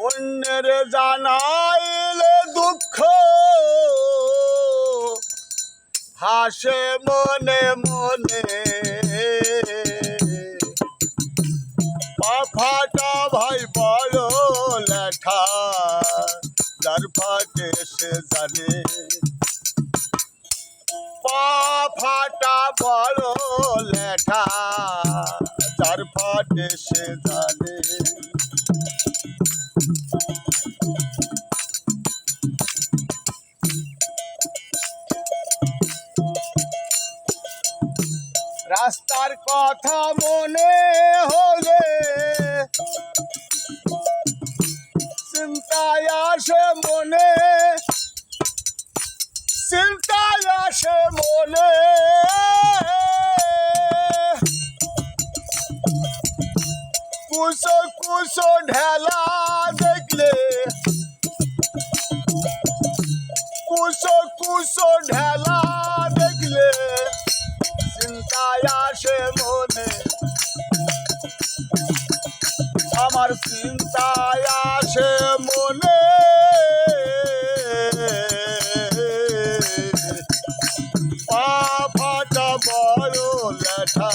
অন্যের জানাইলে দুঃখ হাসে মনে মনে পা ফাটা ভাই বড় লেখা যার ফাটে সে জানে পা ফাটা বড় লেখা যার ফাটে সে জানে রাস্তার কথা মনে হলে চিন্তায় আসে মনে চিন্তায় আসে মনে কুসো কুসো ঢেলা দেখলে কুসো কুসো ঢেলা দেখলে চিন্তায় আসে মনে আমার চিন্তায় আসে মনে পা ফাটা বড় লেখা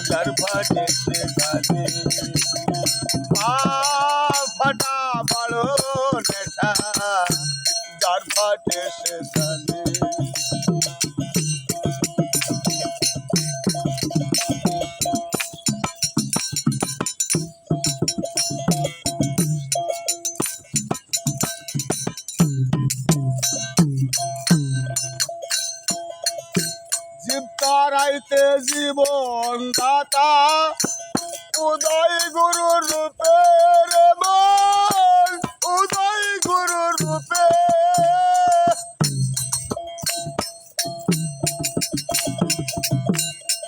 যার ফাটে সে জানে পা ফাটা বড় লেখা যার ফাটে সে জানে জীব তারাইতে জীবন দাতা উদয় গুরুর রূপে রে মন উদয় গুরুর রূপে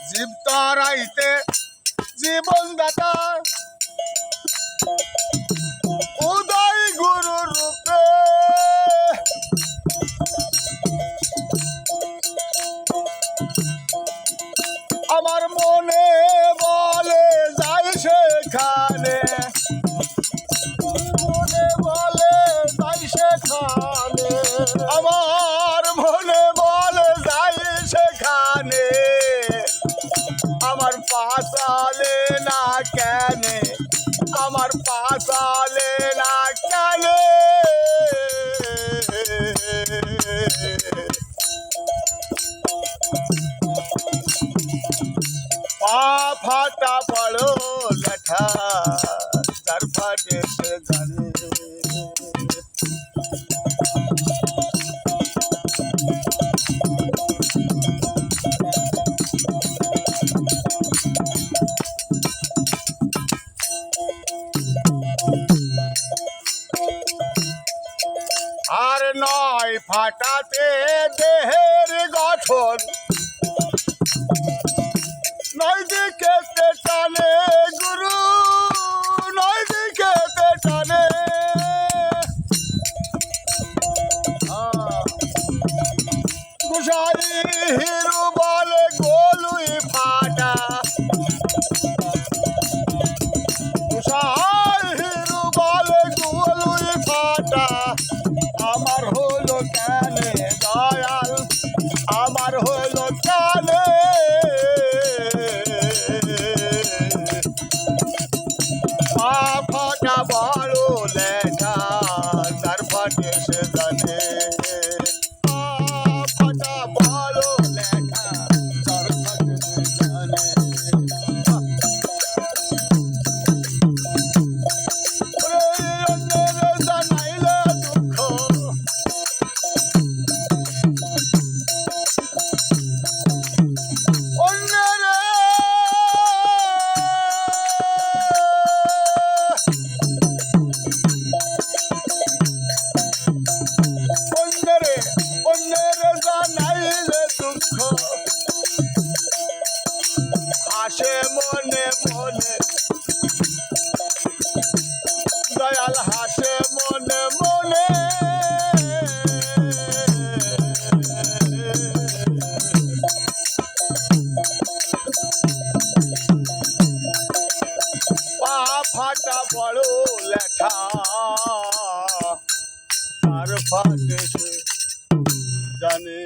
জীব তারাইতে জীবন দাতা উদয় গুরুর রূপে আমার মনে বলে যাই সেখানে মনে বলে যাই সেখানে আমার মনে বলে যাই সেখানে আমার পা চলে না কেন আমার পা চলে না কেন পা ফাটা বড় লেখা যার ফাটে সে জানে আর নয় ফাটাতে দেহের গঠন নয় দিকে টানে গুরু নয় দিকে টানে গুসাই হিরু বলে গোলুই ফাটা গুসাই হিরু বলে গোলুই ফাটা আমার হলো কেনে দয়াল আমার হলো কেনে পা ফাটা বড় লেখা যার ফাটে সে জানে পা ফাটা বড় লেখা যার ফাটে সে জানে অন্যের জানাইলে দুঃখ হাসে মনে মনে দয়াল হাসে মনে মনে ব্যথা যার ফাটে সে জানে।